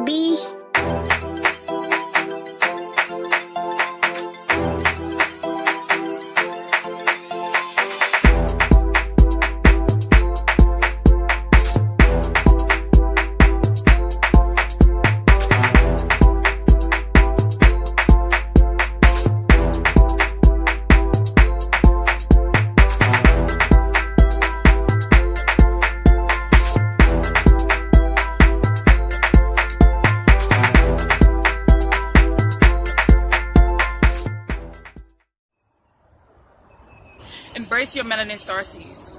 baby. Embrace your melanin starseeds.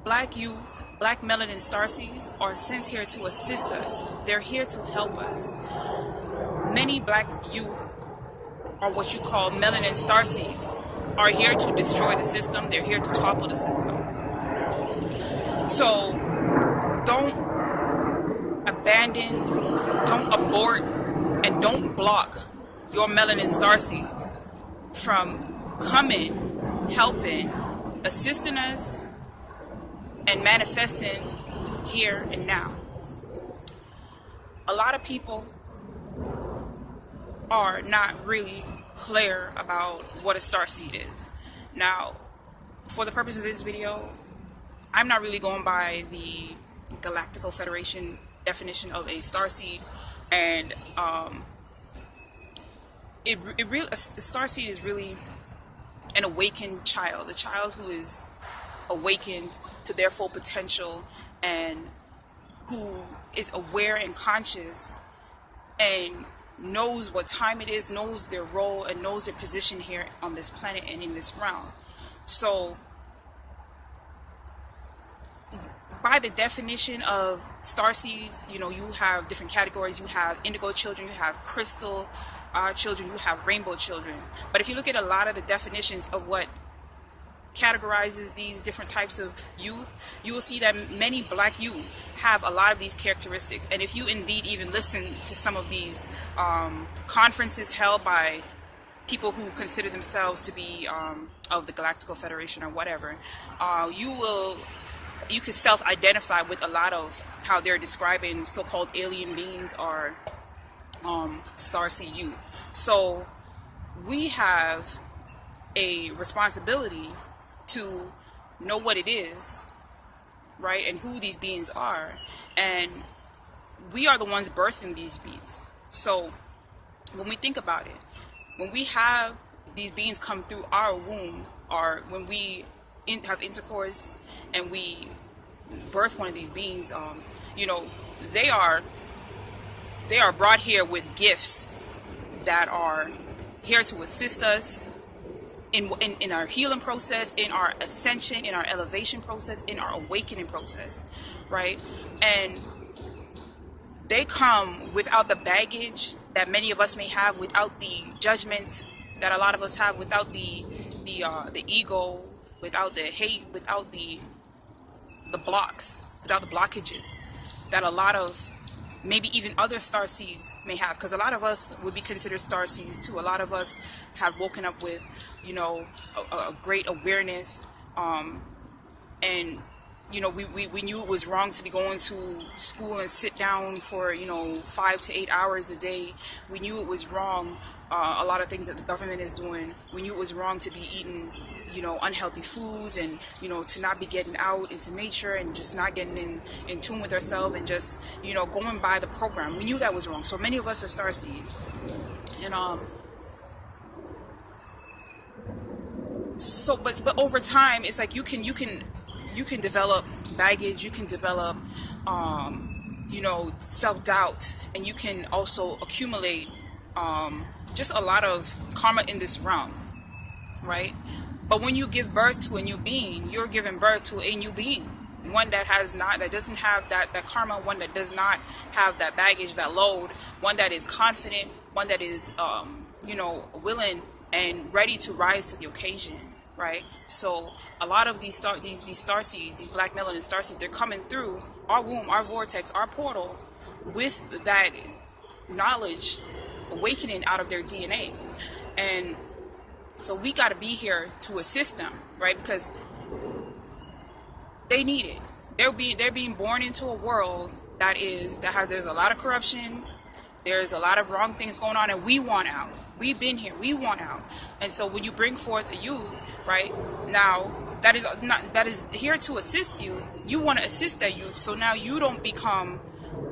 Black youth, black melanin starseeds are sent here to assist us. They're here to help us. Many black youth are what you call melanin starseeds, are here to destroy the system. They're here to topple the system. So don't abandon, don't abort, and don't block your melanin starseeds from coming, helping, assisting us, and manifesting here and now. A lot of people are not really clear about what a starseed is. Now, for the purpose of this video, I'm not really going by the Galactical Federation definition of a starseed, and a starseed is really an awakened child, a child who is awakened to their full potential and who is aware and conscious and knows what time it is, knows their role, and knows their position here on this planet and in this realm. So by the definition of starseeds, you have different categories. You have indigo children, you have crystal children, you have rainbow children. But if you look at a lot of the definitions of what categorizes these different types of youth, you will see that many black youth have a lot of these characteristics. And if you indeed even listen to some of these conferences held by people who consider themselves to be of the Galactical Federation or whatever, you can self-identify with a lot of how they're describing so-called alien beings or starseed youth. So we have a responsibility to know what it is, right, and who these beings are, and we are the ones birthing these beings. So when we think about it, when we have these beings come through our womb, or when we have intercourse and we birth one of these beings, they are brought here with gifts that are here to assist us in our healing process, in our ascension, in our elevation process, in our awakening process, right? And they come without the baggage that many of us may have, without the judgment that a lot of us have, without the ego, without the hate, without the blocks, without the blockages that a lot of maybe even other starseeds may have, because a lot of us would be considered starseeds too. A lot of us have woken up with, a great awareness, and we knew it was wrong to be going to school and sit down for 5 to 8 hours a day. We knew it was wrong. A lot of things that the government is doing. We knew it was wrong to be eating unhealthy foods, and to not be getting out into nature and just not getting in tune with ourselves, and just going by the program. We knew that was wrong. So many of us are starseeds, and but over time it's like you can develop baggage, you can develop self-doubt, and you can also accumulate just a lot of karma in this realm, right? But when you give birth to a new being, you're giving birth to a new being, one that doesn't have that karma, one that does not have that baggage, that load, one that is confident, one that is willing and ready to rise to the occasion, right? So a lot of these starseeds, these black melanin starseeds, they're coming through our womb, our vortex, our portal, with that knowledge awakening out of their DNA. And so we got to be here to assist them, right? Because they need it. They're being born into a world there's a lot of corruption, There's a lot of wrong things going on, and we want out. We've been here. We want out. And so when you bring forth a youth, right, now that is here to assist you, you want to assist that youth. So now you don't become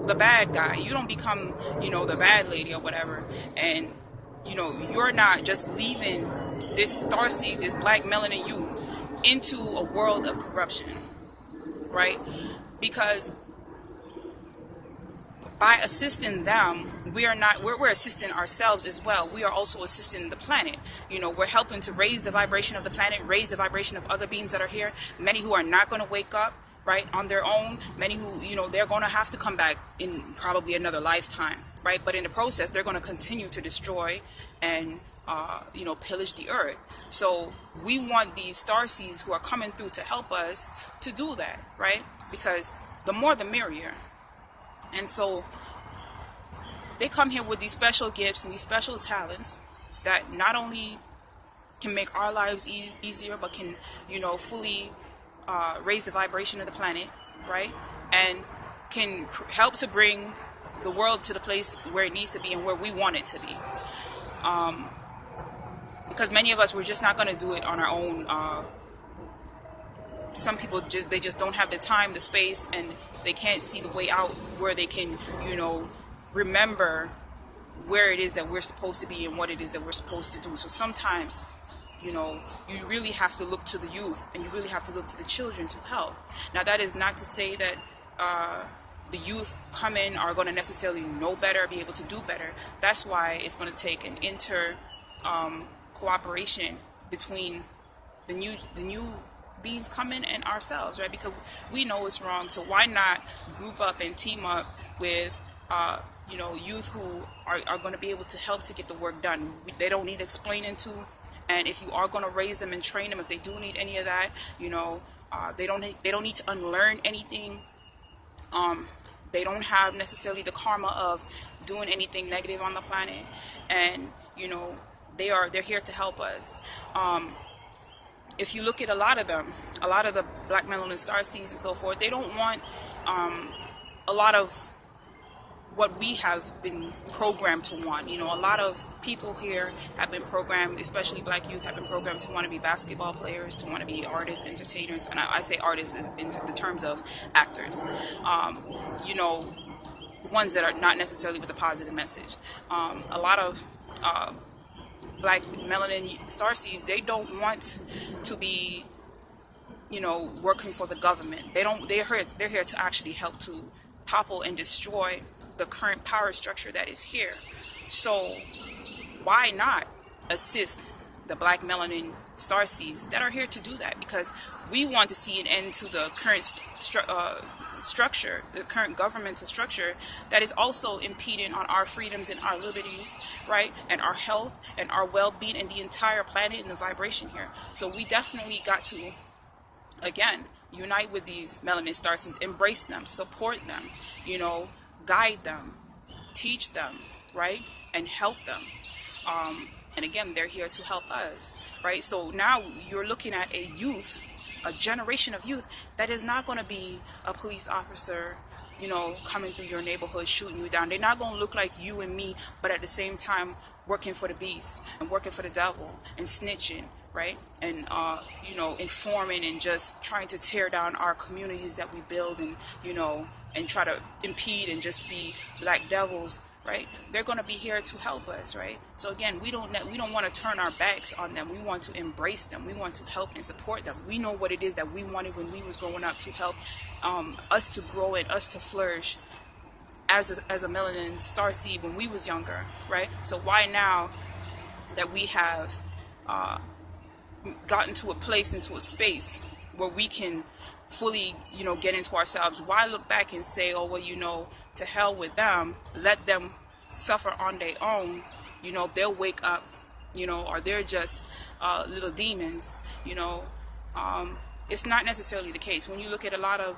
the bad guy. You don't become, the bad lady or whatever. And, you're not just leaving this starseed, this black melanin youth, into a world of corruption, right? Because by assisting them, we're assisting ourselves as well. We are also assisting the planet. We're helping to raise the vibration of the planet, raise the vibration of other beings that are here. Many who are not going to wake up, right, on their own. Many who, they're going to have to come back in probably another lifetime, right? But in the process, they're going to continue to destroy and, pillage the earth. So we want these starseeds who are coming through to help us to do that, right? Because the more the merrier. And so they come here with these special gifts and these special talents that not only can make our lives easier, but can, fully raise the vibration of the planet, right? And can help to bring the world to the place where it needs to be and where we want it to be. Because many of us, we're just not going to do it on our own. Some people just don't have the time, the space, and they can't see the way out where they can, remember where it is that we're supposed to be and what it is that we're supposed to do. So sometimes, you really have to look to the youth, and you really have to look to the children to help. Now, that is not to say that the youth come in are going to necessarily know better, be able to do better. That's why it's going to take an cooperation between the new beings coming and ourselves, right? Because we know it's wrong. So why not group up and team up with youth who are going to be able to help to get the work done. They don't need explaining to, and if you are going to raise them and train them, if they do need any of that, they don't need to unlearn anything. They don't have necessarily the karma of doing anything negative on the planet, and they're here to help us. If you look at a lot of the black melanin starseeds and so forth, they don't want a lot of what we have been programmed to want. A lot of people here have been programmed, especially black youth, have been programmed to want to be basketball players, to want to be artists, entertainers, and I say artists in the terms of actors. Ones that are not necessarily with a positive message. A lot of black melanin starseeds, they don't want to be, working for the government. They're here to actually help to topple and destroy the current power structure that is here. So why not assist the black melanin starseeds that are here to do that? Because we want to see an end to the current structure, the current governmental structure that is also impeding on our freedoms and our liberties, right? And our health and our well-being and the entire planet and the vibration here. So we definitely got to, again, unite with these melanin starseeds, embrace them, support them, guide them, teach them, right? And help them. And again, they're here to help us, right? So now you're looking at a youth, a generation of youth that is not going to be a police officer, coming through your neighborhood, shooting you down. They're not going to look like you and me, but at the same time, working for the beast and working for the devil and snitching, right? And, informing and just trying to tear down our communities that we build and, and try to impede and just be black devils, right? They're going to be here to help us, right? So again, we don't want to turn our backs on them. We want to embrace them. We want to help and support them. We know what it is that we wanted when we was growing up, to help us to grow and us to flourish as a melanin starseed when we was younger, right? So why now that we have gotten to a place, into a space where we can fully, get into ourselves, why look back and say, oh, well, to hell with them, let them suffer on their own, they'll wake up, or they're just little demons, it's not necessarily the case. When you look at a lot of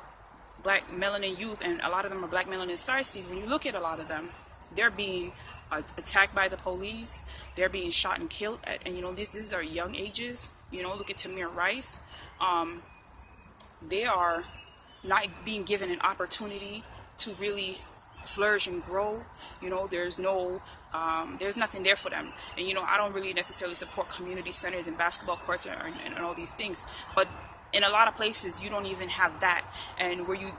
black melanin youth, and a lot of them are black melanin starseeds, when you look at a lot of them, they're being attacked by the police, they're being shot and killed and these are young ages. Look at Tamir Rice. They are not being given an opportunity to really flourish and grow, there's nothing there for them. And I don't really necessarily support community centers and basketball courts and all these things, but in a lot of places you don't even have that. And where you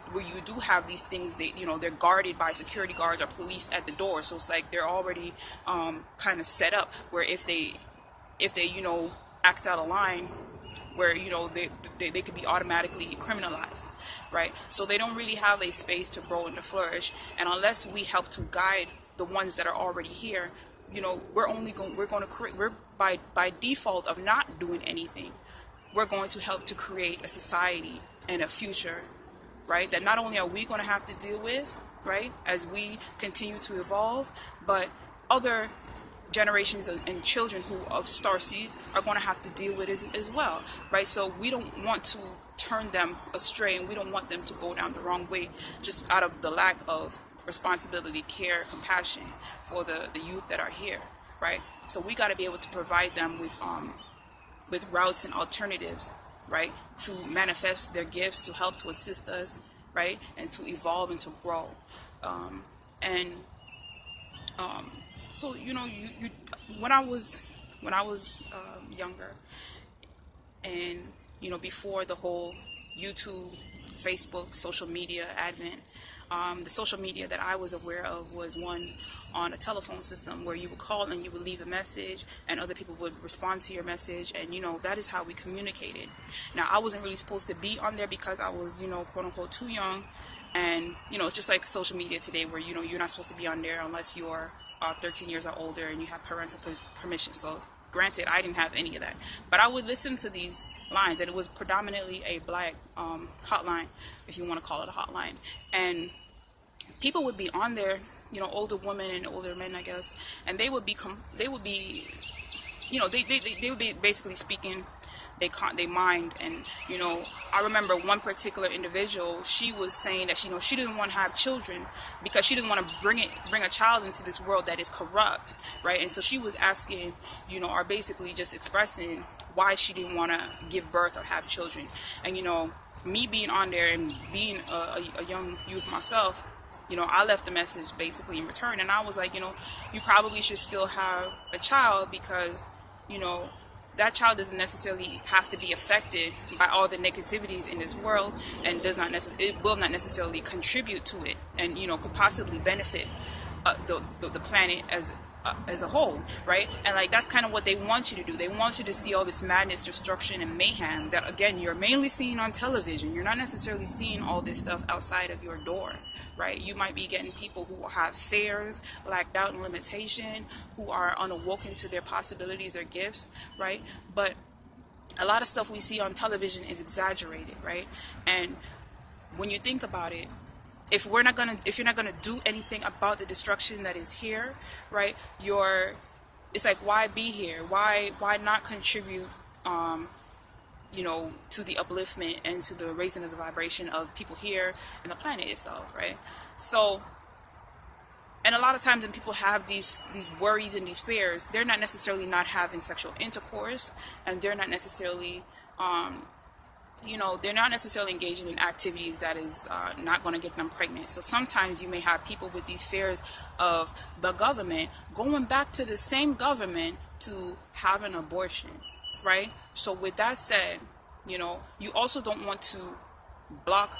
do have these things, they're guarded by security guards or police at the door. So it's like they're already kind of set up where if they act out of line, where they could be automatically criminalized, right? So they don't really have a space to grow and to flourish. And unless we help to guide the ones that are already here, we're by default of not doing anything, we're going to help to create a society and a future, right, that not only are we going to have to deal with, right, as we continue to evolve, but other generations and children of starseeds are going to have to deal with as well, right? So we don't want to turn them astray, and we don't want them to go down the wrong way just out of the lack of responsibility, care, compassion for the youth that are here, right? So we got to be able to provide them with routes and alternatives, right, to manifest their gifts, to help to assist us, right, and to evolve and to grow. So when I was younger, and before the whole YouTube, Facebook, social media advent, the social media that I was aware of was one on a telephone system where you would call and you would leave a message and other people would respond to your message, and that is how we communicated. Now, I wasn't really supposed to be on there because I was quote unquote too young, and it's just like social media today where you're not supposed to be on there unless you're 13 years or older and you have parental permission. So granted, I didn't have any of that, but I would listen to these lines, and it was predominantly a black hotline, if you want to call it a hotline, and people would be on there, older women and older men, I guess, and they would be basically speaking they mind. And I remember one particular individual, she was saying that she didn't want to have children because she didn't want to bring a child into this world that is corrupt, right? And so she was asking, or basically just expressing why she didn't want to give birth or have children. And me being on there and being a young youth myself, I left a message basically in return, and I was like, you probably should still have a child because that child doesn't necessarily have to be affected by all the negativities in this world, and it will not necessarily contribute to it, and could possibly benefit the planet as a whole, right? And like that's kind of what they want you to do. They want you to see all this madness, destruction, and mayhem that, again, you're mainly seeing on television. You're not necessarily seeing all this stuff outside of your door, right? You might be getting people who have fears, lack doubt and limitation, who are unawoken to their possibilities, their gifts, right? But a lot of stuff we see on television is exaggerated, right? And when you think about it, if you're not gonna do anything about the destruction that is here, right? It's like, why be here? Why not contribute, to the upliftment and to the raising of the vibration of people here and the planet itself, right? So, and a lot of times when people have these worries and these fears, they're not necessarily not having sexual intercourse, and they're not necessarily they're not necessarily engaging in activities that is not going to get them pregnant. So sometimes you may have people with these fears of the government going back to the same government to have an abortion, right? So with that said, you also don't want to block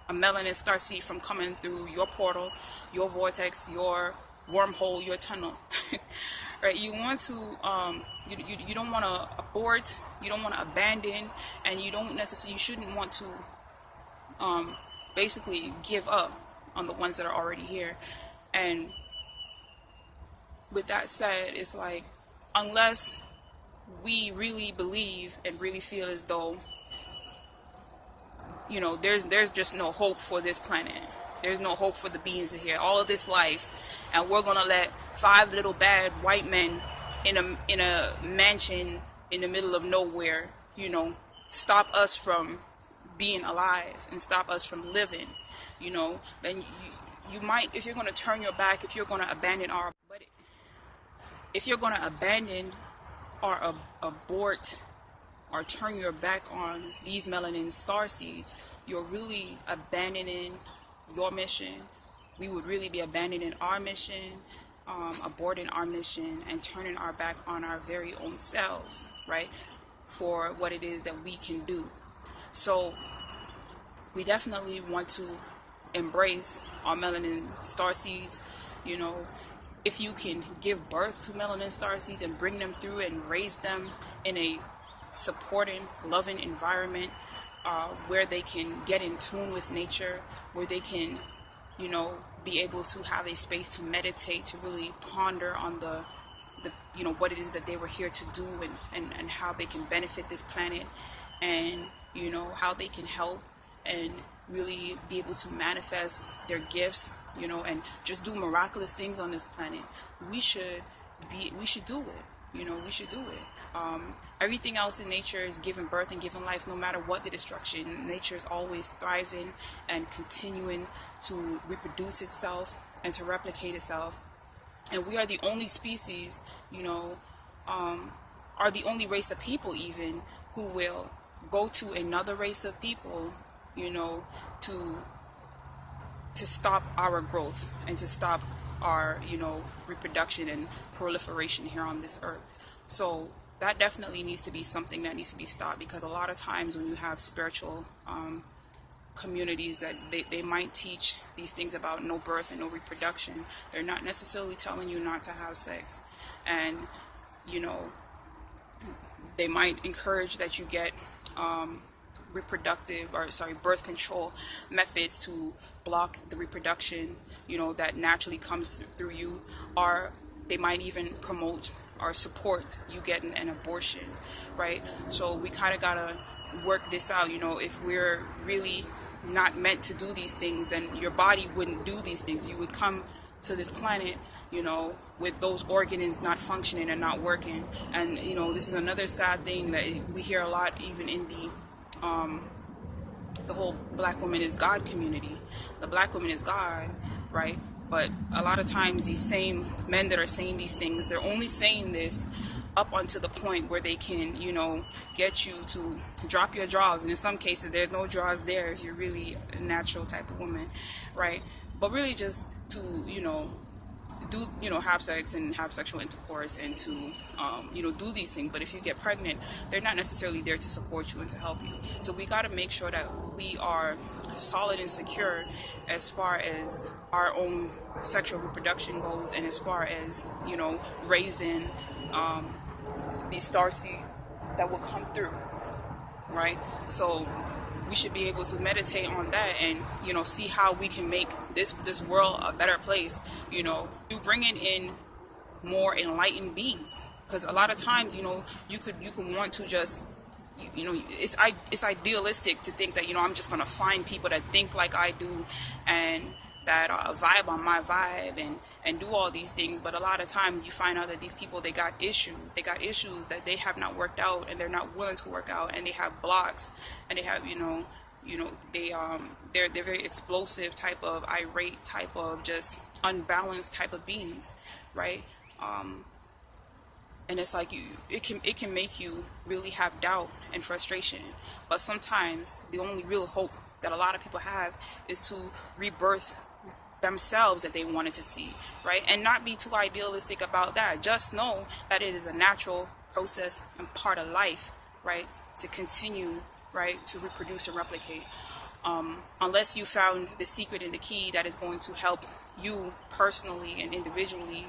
a melanin starseed from coming through your portal, your vortex, your wormhole, your tunnel. Right? You want to you don't want to abort, you don't want to abandon, and you shouldn't want to basically give up on the ones that are already here. And with that said, it's like, unless we really believe and really feel as though there's just no hope for this planet, there's no hope for the beings here, all of this life, and we're gonna let 5 little bad white men in a mansion in the middle of nowhere, stop us from being alive and stop us from living, then you might, if you're gonna turn your back, if you're gonna abandon or abort or turn your back on these melanin starseeds, you're really abandoning your mission, we would really be abandoning our mission, aborting our mission, and turning our back on our very own selves, right, for what it is that we can do. So we definitely want to embrace our melanin starseeds. You know, if you can give birth to melanin starseeds and bring them through and raise them in a supporting, loving environment, where they can get in tune with nature, where they can, you know, be able to have a space to meditate, to really ponder on the you know, what it is that they were here to do, and how they can benefit this planet, and, you know, how they can help and really be able to manifest their gifts, you know, and just do miraculous things on this planet. We should do it. You know, we should do it. Everything else in nature is giving birth and giving life, no matter what the destruction. Nature is always thriving and continuing to reproduce itself and to replicate itself. And we are the only species, you know, are the only race of people even who will go to another race of people, you know, to stop our growth and to stop our, you know, reproduction and proliferation here on this earth. So that definitely needs to be something that needs to be stopped, because a lot of times when you have spiritual communities that they might teach these things about no birth and no reproduction, they're not necessarily telling you not to have sex. And, you know, they might encourage that you get birth control methods to block the reproduction, you know, that naturally comes through you, or they might even promote or support you getting an abortion, right? So we kind of gotta work this out. You know, if we're really not meant to do these things, then your body wouldn't do these things. You would come to this planet, you know, with those organs not functioning and not working. And, you know, this is another sad thing that we hear a lot, even in the whole Black woman is God community. The Black woman is God, right? But a lot of times these same men that are saying these things, they're only saying this up until the point where they can, you know, get you to drop your drawers. And in some cases, there's no drawers there if you're really a natural type of woman, right? But really just to, you know, do, you know, have sex and have sexual intercourse and to, you know, do these things. But if you get pregnant, they're not necessarily there to support you and to help you. So we got to make sure that we are solid and secure as far as our own sexual reproduction goes, and as far as, you know, raising these starseeds that will come through, right? So we should be able to meditate on that and, you know, see how we can make this world a better place, you know, through bringing in more enlightened beings. Because a lot of times, you know, you can want to just, you know, it's idealistic to think that, you know, I'm just going to find people that think like I do and that vibe on my vibe and do all these things. But a lot of times you find out that these people, they got issues that they have not worked out, and they're not willing to work out, and they have blocks, and they have, you know, they're very explosive type of, irate type of, just unbalanced type of beings, right? And it's like it can make you really have doubt and frustration. But sometimes the only real hope that a lot of people have is to rebirth themselves that they wanted to see, right? And not be too idealistic about that. Just know that it is a natural process and part of life, right? To continue, right? To reproduce and replicate. Unless you found the secret and the key that is going to help you personally and individually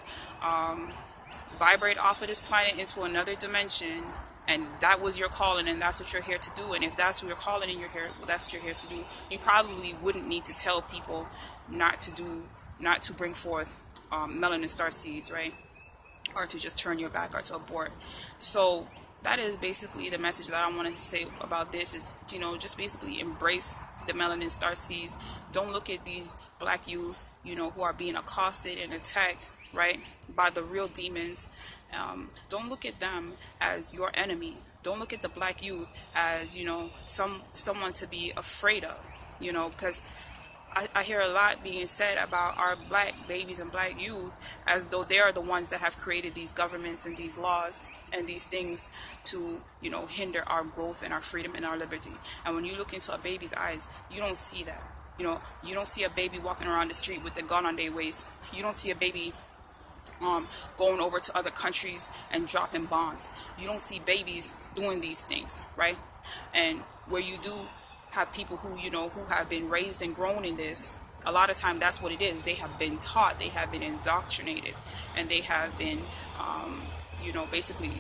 vibrate off of this planet into another dimension, and that was your calling, and that's what you're here to do. And if that's what your calling and that's what you're here to do, you probably wouldn't need to tell people not to bring forth melanin starseeds, right? Or to just turn your back or to abort. So that is basically the message that I want to say about this is, you know, just basically embrace the melanin starseeds. Don't look at these Black youth, you know, who are being accosted and attacked, right, by the real demons. Don't look at them as your enemy. Don't look at the Black youth as, you know, someone to be afraid of, you know, because I hear a lot being said about our Black babies and Black youth as though they are the ones that have created these governments and these laws and these things to, you know, hinder our growth and our freedom and our liberty. And when you look into a baby's eyes, you don't see that. You know, you don't see a baby walking around the street with a gun on their waist. You don't see a baby going over to other countries and dropping bombs. You don't see babies doing these things, right? And where you do have people who, you know, who have been raised and grown in this, a lot of time that's what it is. They have been taught, they have been indoctrinated, and they have been, you know, basically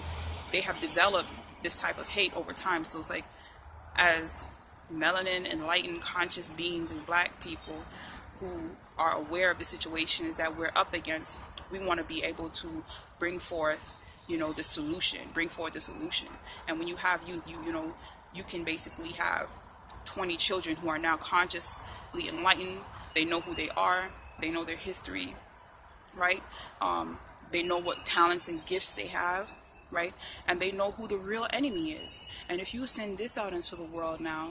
they have developed this type of hate over time. So it's like, as melanin, enlightened, conscious beings, as black people who are aware of the situations that we're up against, we want to be able to bring forth, you know, the solution, bring forth the solution. And when you have youth, you know, you can basically have 20 children who are now consciously enlightened. They know who they are, they know their history, right? They know what talents and gifts they have, right? And they know who the real enemy is. And if you send this out into the world now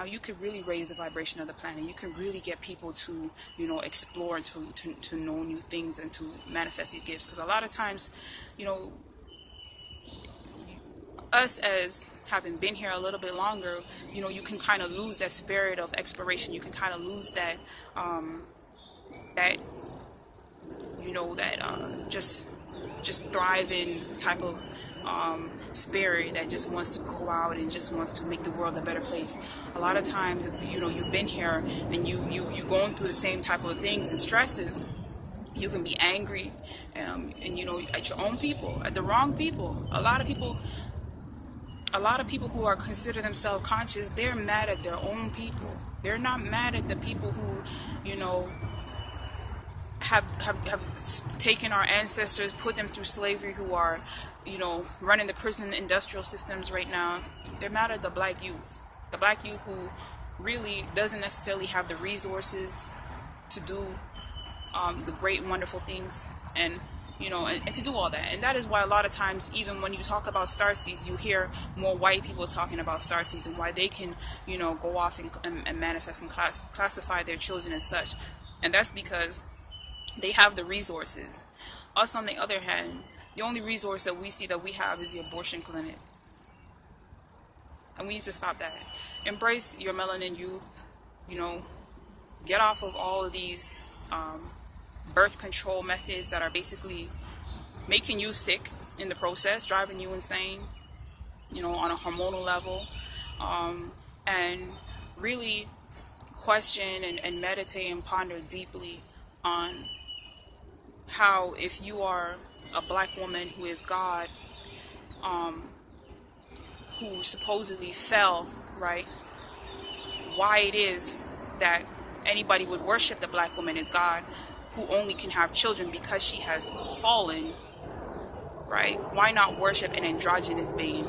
you could really raise the vibration of the planet. You can really get people to, you know, explore and to know new things and to manifest these gifts. Because a lot of times, you know, us as having been here a little bit longer, you know, you can kind of lose that spirit of exploration. You can kind of lose that, you know, that just thriving type of spirit that just wants to go out and just wants to make the world a better place. A lot of times, you know, you've been here and you going through the same type of things and stresses. You can be angry, and you know, at your own people, at the wrong people. A lot of people who are consider themselves conscious, they're mad at their own people. They're not mad at the people who, you know, have taken our ancestors, put them through slavery, who are, you know, running the prison industrial systems right now. They're mad at the black youth. The black youth who really doesn't necessarily have the resources to do the great and wonderful things, and you know, and to do all that. And that is why a lot of times, even when you talk about starseeds, you hear more white people talking about starseeds and why they can, you know, go off and manifest and classify their children as such. And that's because they have the resources. Us, on the other hand, the only resource that we see that we have is the abortion clinic. And we need to stop that. Embrace your melanin youth. You know, get off of all of these birth control methods that are basically making you sick in the process, driving you insane, you know, on a hormonal level, and really question and meditate and ponder deeply on how, if you are a black woman who is God, who supposedly fell, right, why it is that anybody would worship the black woman as God, who only can have children because she has fallen, right? Why not worship an androgynous being?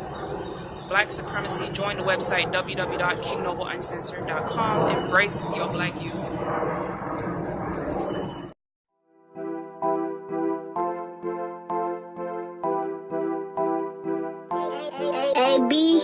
Black supremacy. Join the website www.kingnobleuncensored.com. Embrace your black youth. AB